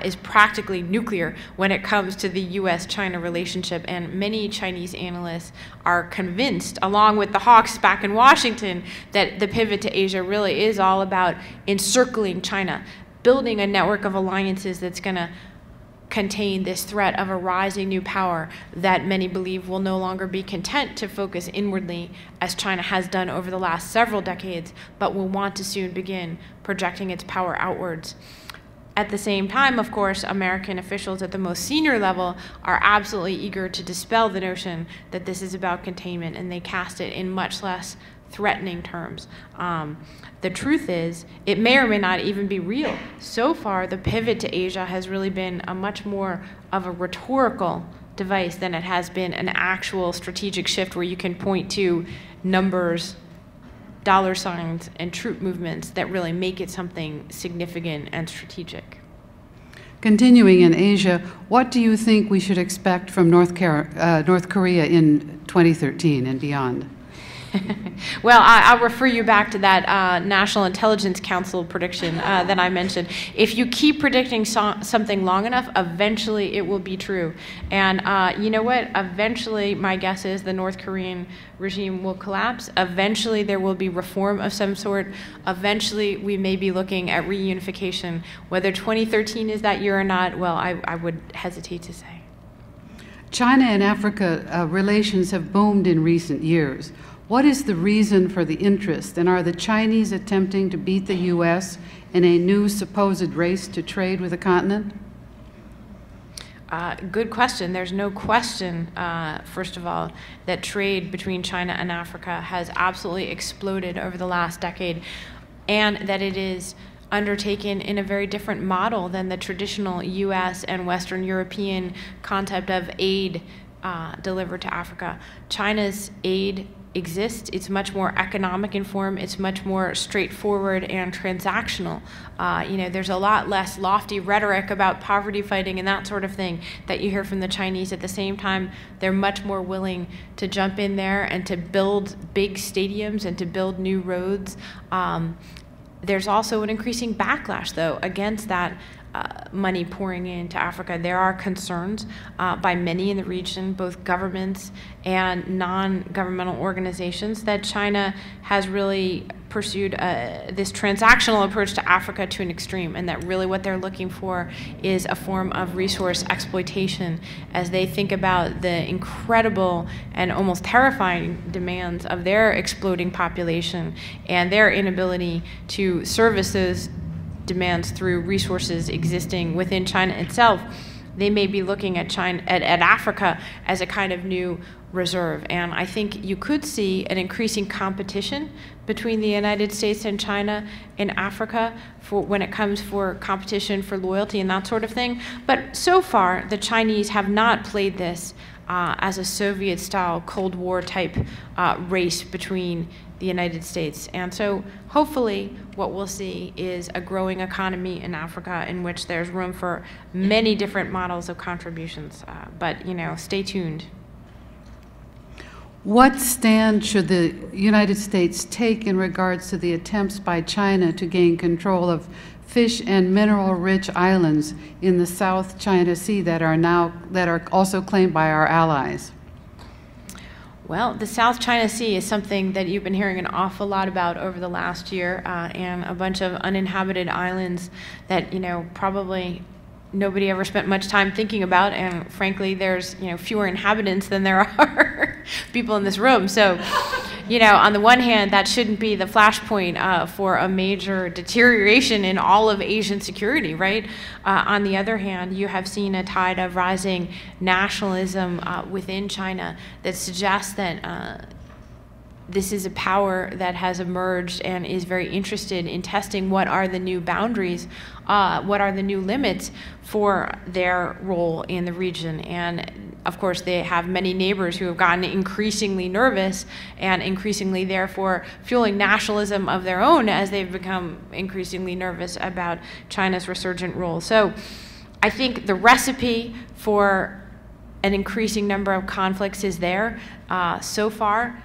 is practically nuclear when it comes to the U.S.-China relationship, and many Chinese analysts are convinced, along with the hawks back in Washington, that the pivot to Asia really is all about encircling China, building a network of alliances that's going to contain this threat of a rising new power that many believe will no longer be content to focus inwardly, as China has done over the last several decades, but will want to soon begin projecting its power outwards. At the same time, of course, American officials at the most senior level are absolutely eager to dispel the notion that this is about containment, and they cast it in much less threatening terms. The truth is, it may or may not even be real. So far, the pivot to Asia has really been a much more of a rhetorical device than it has been an actual strategic shift where you can point to numbers, dollar signs, and troop movements that really make it something significant and strategic. Continuing in Asia, what do you think we should expect from North Korea in 2013 and beyond? Well, I'll refer you back to that National Intelligence Council prediction that I mentioned. If you keep predicting something long enough, eventually it will be true. And you know what? Eventually, my guess is the North Korean regime will collapse. Eventually, there will be reform of some sort. Eventually, we may be looking at reunification. Whether 2013 is that year or not, well, I would hesitate to say. China and Africa relations have boomed in recent years. What is the reason for the interest, and are the Chinese attempting to beat the U.S. in a new supposed race to trade with the continent? Good question. There's no question, first of all, that trade between China and Africa has absolutely exploded over the last decade, and that it is undertaken in a very different model than the traditional U.S. and Western European concept of aid delivered to Africa. China's aid exists. It's much more economic in form. It's much more straightforward and transactional. There's a lot less lofty rhetoric about poverty fighting and that sort of thing that you hear from the Chinese. At the same time, they're much more willing to jump in there and to build big stadiums and to build new roads. There's also an increasing backlash, though, against that money pouring into Africa. There are concerns by many in the region, both governments and non-governmental organizations, that China has really pursued this transactional approach to Africa to an extreme, and that really what they're looking for is a form of resource exploitation as they think about the incredible and almost terrifying demands of their exploding population and their inability to service those demands through resources existing within China itself. They may be looking at Africa as a kind of new reserve. And I think you could see an increasing competition between the United States and China in Africa when it comes for competition for loyalty and that sort of thing. But so far, the Chinese have not played this as a Soviet-style Cold War type race between the United States. And so hopefully what we'll see is a growing economy in Africa in which there's room for many different models of contributions. But, stay tuned. What stand should the United States take in regards to the attempts by China to gain control of fish and mineral-rich islands in the South China Sea that are also claimed by our allies? Well, the South China Sea is something that you've been hearing an awful lot about over the last year, and a bunch of uninhabited islands that, probably nobody ever spent much time thinking about, and frankly, there's, fewer inhabitants than there are people in this room. So, on the one hand, that shouldn't be the flashpoint for a major deterioration in all of Asian security, right? On the other hand, you have seen a tide of rising nationalism within China that suggests that this is a power that has emerged and is very interested in testing what are the new boundaries, what are the new limits for their role in the region. And of course, they have many neighbors who have gotten increasingly nervous and increasingly, therefore, fueling nationalism of their own as they've become increasingly nervous about China's resurgent role. So I think the recipe for an increasing number of conflicts is there. So far,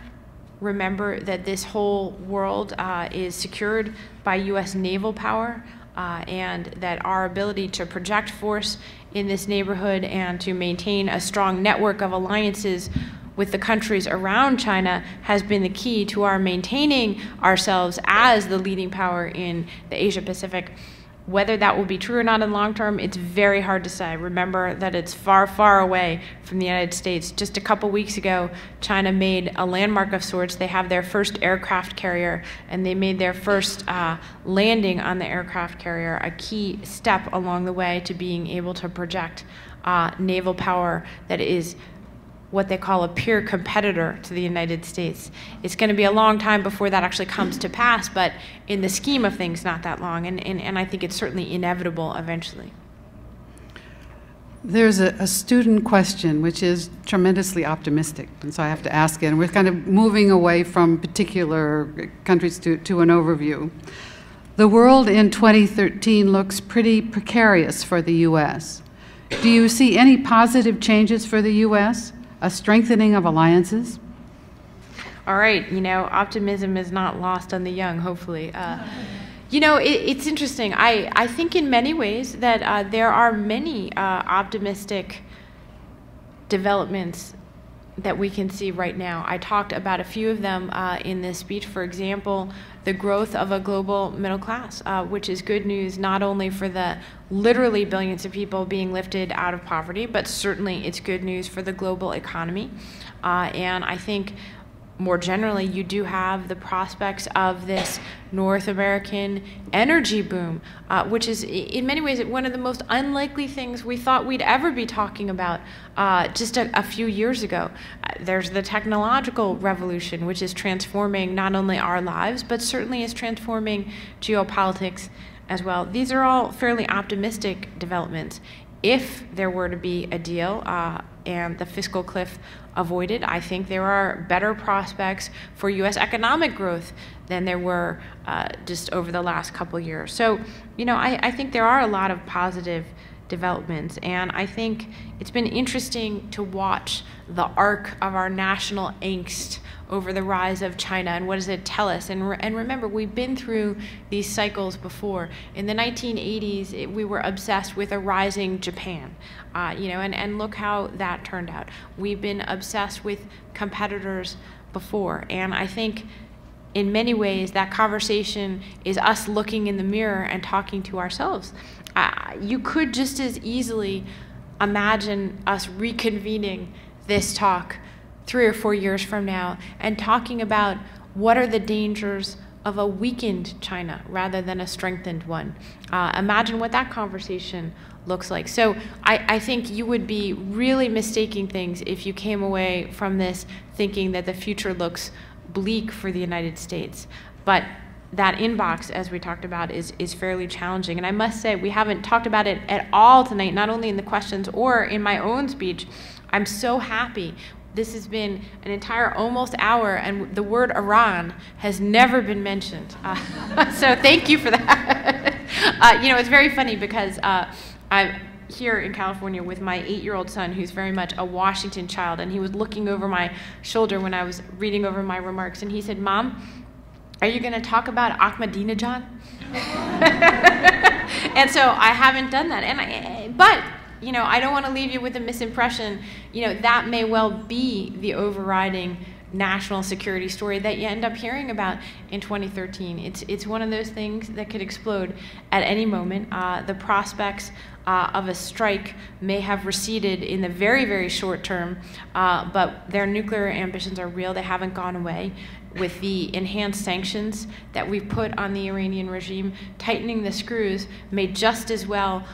remember that this whole world is secured by U.S. naval power, and that our ability to project force in this neighborhood and to maintain a strong network of alliances with the countries around China has been the key to our maintaining ourselves as the leading power in the Asia-Pacific. Whether that will be true or not in the long term, it's very hard to say. Remember that it's far, far away from the United States. Just a couple weeks ago, China made a landmark of sorts. They have their first aircraft carrier, and they made their first landing on the aircraft carrier, a key step along the way to being able to project naval power that is what they call a peer competitor to the United States. It's going to be a long time before that actually comes to pass, but in the scheme of things, not that long, and I think it's certainly inevitable eventually. There's a student question which is tremendously optimistic, and so I have to ask it, and we're kind of moving away from particular countries to an overview. The world in 2013 looks pretty precarious for the U.S. Do you see any positive changes for the U.S.? A strengthening of alliances? All right, optimism is not lost on the young, hopefully. It's interesting. I think in many ways that there are many optimistic developments that we can see right now. I talked about a few of them in this speech. For example, the growth of a global middle class, which is good news not only for the literally billions of people being lifted out of poverty, but certainly it's good news for the global economy. And I think more generally, you do have the prospects of this North American energy boom, which is in many ways one of the most unlikely things we thought we'd ever be talking about just a few years ago. There's the technological revolution, which is transforming not only our lives, but certainly is transforming geopolitics as well. These are all fairly optimistic developments. If there were to be a deal and the fiscal cliff avoided, I think there are better prospects for U.S. economic growth than there were just over the last couple years. So, I think there are a lot of positive developments, and I think it's been interesting to watch the arc of our national angst over the rise of China and what does it tell us? And remember, we've been through these cycles before. In the 1980s, we were obsessed with a rising Japan, and look how that turned out. We've been obsessed with competitors before, and I think in many ways that conversation is us looking in the mirror and talking to ourselves. You could just as easily imagine us reconvening this talk 3 or 4 years from now and talking about what are the dangers of a weakened China rather than a strengthened one. Imagine what that conversation looks like. So I think you would be really mistaking things if you came away from this thinking that the future looks bleak for the United States. But that inbox, as we talked about, is fairly challenging. And I must say, we haven't talked about it at all tonight, not only in the questions or in my own speech. I'm so happy. This has been an entire almost hour, and the word Iran has never been mentioned. So thank you for that. It's very funny because I'm here in California with my 8-year-old son, who's very much a Washington child, and he was looking over my shoulder when I was reading over my remarks, and he said, "Mom, are you going to talk about Ahmadinejad?" And so I haven't done that. But I don't want to leave you with a misimpression. That may well be the overriding national security story that you end up hearing about in 2013. It's one of those things that could explode at any moment. The prospects of a strike may have receded in the very, very short term, but their nuclear ambitions are real. They haven't gone away. With the enhanced sanctions that we've put on the Iranian regime, tightening the screws may just as well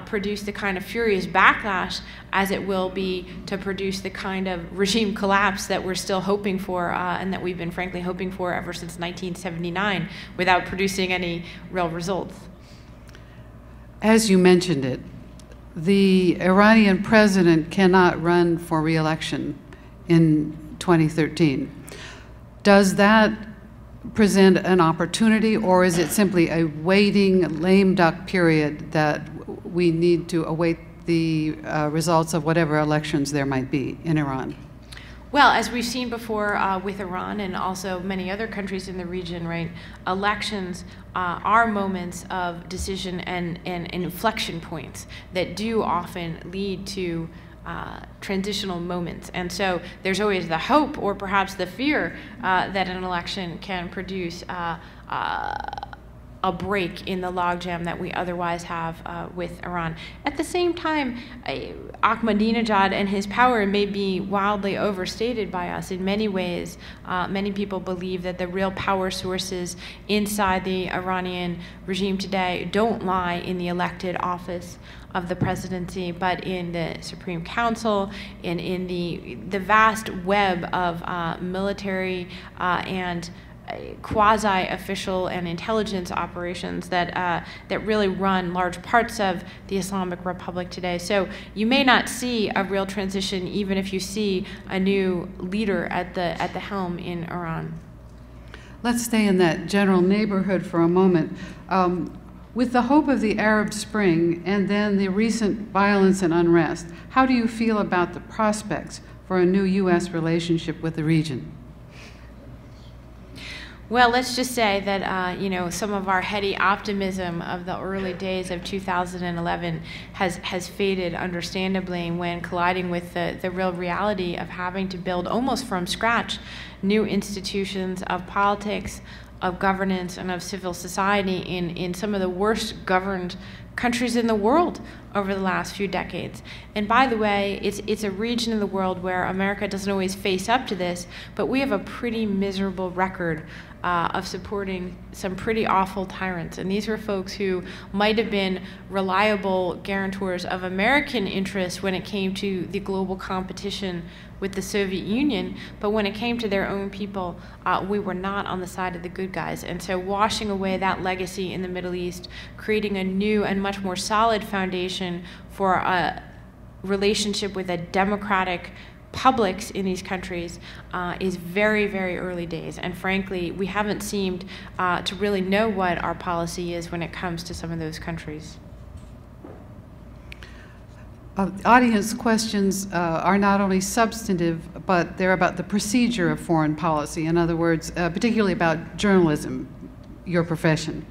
produce the kind of furious backlash as it will be to produce the kind of regime collapse that we're still hoping for and that we've been frankly hoping for ever since 1979 without producing any real results. As you mentioned it, the Iranian president cannot run for re-election in 2013. Does that present an opportunity, or is it simply a waiting, lame duck period that we need to await the results of whatever elections there might be in Iran? Well, as we've seen before with Iran and also many other countries in the region, right, elections are moments of decision and inflection points that do often lead to transitional moments. And so there's always the hope or perhaps the fear that an election can produce a break in the logjam that we otherwise have with Iran. At the same time, Ahmadinejad and his power may be wildly overstated by us in many ways. Many people believe that the real power sources inside the Iranian regime today don't lie in the elected office of the presidency, but in the Supreme Council, in the vast web of military and quasi-official and intelligence operations that really run large parts of the Islamic Republic today. So you may not see a real transition even if you see a new leader at the helm in Iran. Let's stay in that general neighborhood for a moment. With the hope of the Arab Spring and then the recent violence and unrest, how do you feel about the prospects for a new U.S. relationship with the region? Well, let's just say that some of our heady optimism of the early days of 2011 has faded, understandably, when colliding with the real reality of having to build almost from scratch new institutions of politics, of governance, and of civil society in some of the worst governed countries in the world over the last few decades. And by the way, it's a region in the world where America doesn't always face up to this, but we have a pretty miserable record of supporting some pretty awful tyrants. And these were folks who might have been reliable guarantors of American interests when it came to the global competition with the Soviet Union, but when it came to their own people, we were not on the side of the good guys. And so washing away that legacy in the Middle East, creating a new and much more solid foundation for a relationship with a democratic publics in these countries is very, very early days. And frankly, we haven't seemed to really know what our policy is when it comes to some of those countries. Audience questions are not only substantive, but they're about the procedure of foreign policy. In other words, particularly about journalism, your profession.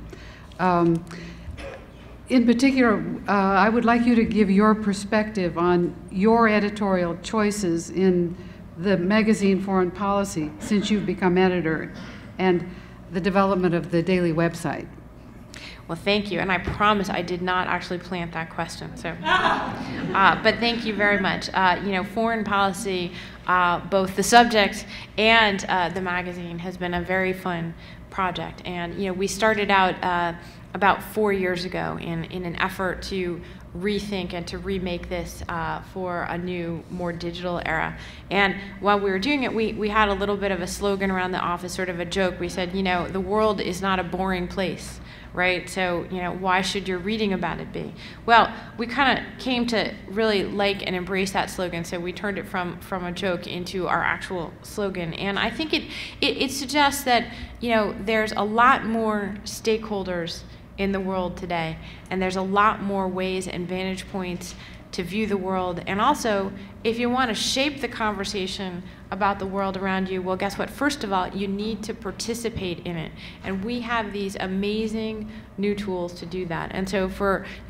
In particular, I would like you to give your perspective on your editorial choices in the magazine Foreign Policy since you've become editor, and the development of the daily website. Well, thank you, and I promise I did not actually plant that question. So, but thank you very much. You know, foreign policy, both the subject and the magazine, has been a very fun project. And you know, we started out about 4 years ago in an effort to rethink and to remake this for a new, more digital era. And while we were doing it, we had a little bit of a slogan around the office, sort of a joke. We said, you know, the world is not a boring place, right? So, you know, why should your reading about it be? Well, we kind of came to really like and embrace that slogan, so we turned it from a joke into our actual slogan. And I think it suggests that, you know, there's a lot more stakeholders in the world today, and there's a lot more ways and vantage points to view the world. And also, if you want to shape the conversation about the world around you, well, guess what? First of all, you need to participate in it. And we have these amazing new tools to do that. And so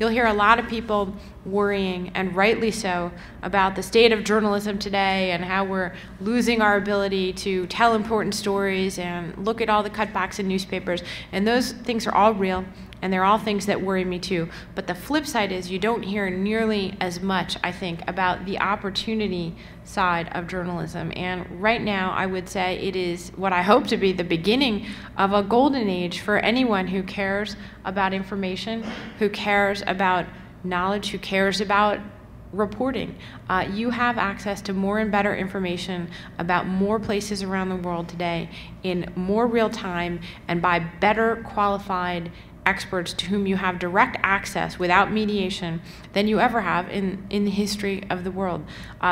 you'll hear a lot of people worrying, and rightly so, about the state of journalism today and how we're losing our ability to tell important stories and look at all the cutbacks in newspapers. And those things are all real, and they're all things that worry me too. But the flip side is you don't hear nearly as much, I think, about the opportunity side of journalism. And right now, I would say it is what I hope to be the beginning of a golden age for anyone who cares about information, who cares about knowledge, who cares about reporting. You have access to more and better information about more places around the world today in more real time and by better qualified experts to whom you have direct access without mediation than you ever have in the history of the world.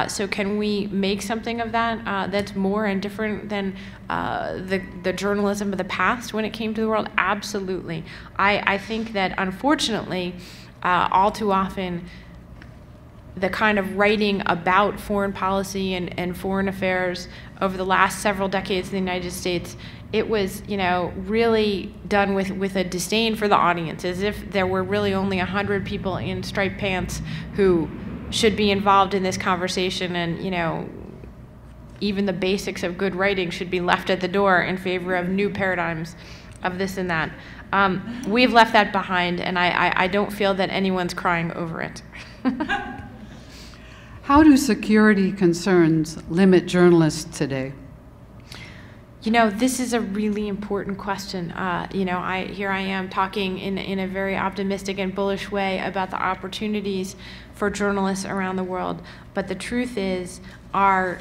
So can we make something of that that's more and different than the journalism of the past when it came to the world? Absolutely. I think that unfortunately, all too often, the kind of writing about foreign policy and foreign affairs over the last several decades in the United States, it was, you know, really done with a disdain for the audience, as if there were really only 100 people in striped pants who should be involved in this conversation, and, you know, even the basics of good writing should be left at the door in favor of new paradigms of this and that. We've left that behind, and I don't feel that anyone's crying over it. How do security concerns limit journalists today? You know, this is a really important question. You know, here I am talking in a very optimistic and bullish way about the opportunities for journalists around the world. But the truth is, our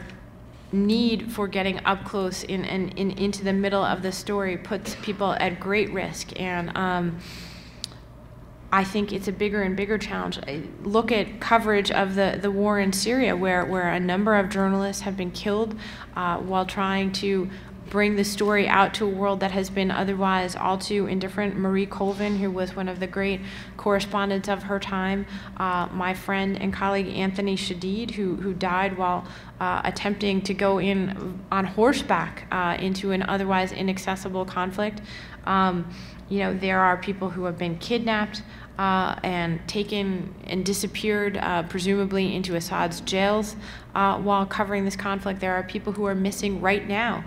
need for getting up close and into the middle of the story puts people at great risk. And I think it's a bigger and bigger challenge. Look at coverage of the war in Syria, where a number of journalists have been killed while trying to bring the story out to a world that has been otherwise all too indifferent. Marie Colvin, who was one of the great correspondents of her time, my friend and colleague Anthony Shadid, who died while attempting to go in on horseback into an otherwise inaccessible conflict. You know, there are people who have been kidnapped and taken and disappeared, presumably into Assad's jails while covering this conflict. There are people who are missing right now,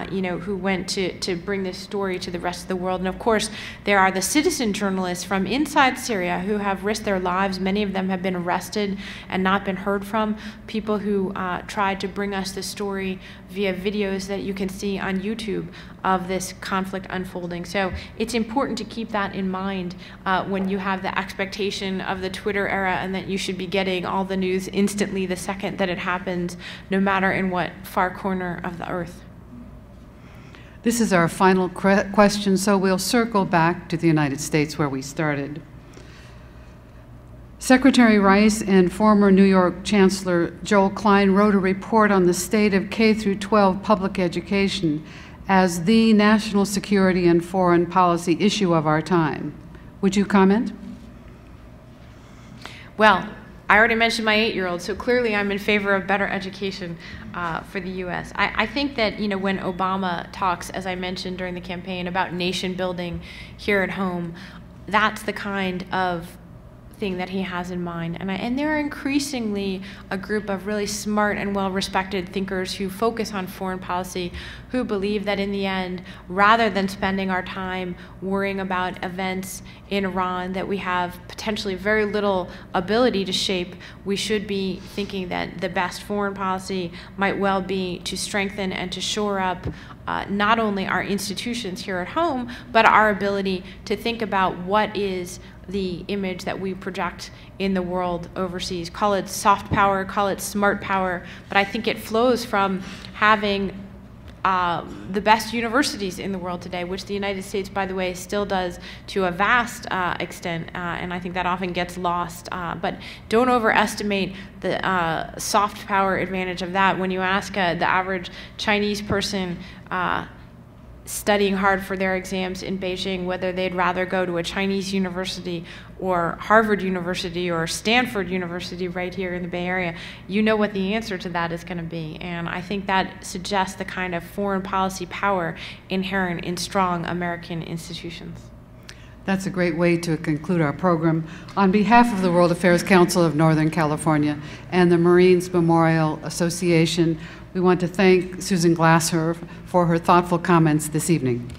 you know, who went to bring this story to the rest of the world. And of course, there are the citizen journalists from inside Syria who have risked their lives. Many of them have been arrested and not been heard from. People who tried to bring us the story via videos that you can see on YouTube of this conflict unfolding. So it's important to keep that in mind when you have the expectation of the Twitter era and that you should be getting all the news instantly the second that it happens, no matter in what far corner of the earth. This is our final question, so we'll circle back to the United States where we started. Secretary Rice and former New York Chancellor Joel Klein wrote a report on the state of K-12 public education as the national security and foreign policy issue of our time. Would you comment? Well, I already mentioned my 8-year-old, so clearly I'm in favor of better education for the U.S. I think that, when Obama talks, as I mentioned during the campaign, about nation building here at home, that's the kind of thing that he has in mind. And there are increasingly a group of really smart and well-respected thinkers who focus on foreign policy, who believe that in the end, rather than spending our time worrying about events in Iran that we have potentially very little ability to shape, we should be thinking that the best foreign policy might well be to strengthen and to shore up not only our institutions here at home, but our ability to think about what is the image that we project in the world overseas. Call it soft power, call it smart power, but I think it flows from having the best universities in the world today, which the United States, by the way, still does to a vast extent, and I think that often gets lost. But don't overestimate the soft power advantage of that. When you ask the average Chinese person studying hard for their exams in Beijing whether they'd rather go to a Chinese university or Harvard University or Stanford University right here in the Bay Area, you know what the answer to that is going to be. And I think that suggests the kind of foreign policy power inherent in strong American institutions. That's a great way to conclude our program. On behalf of the World Affairs Council of Northern California and the Marines Memorial Association, we want to thank Susan Glasser for her thoughtful comments this evening.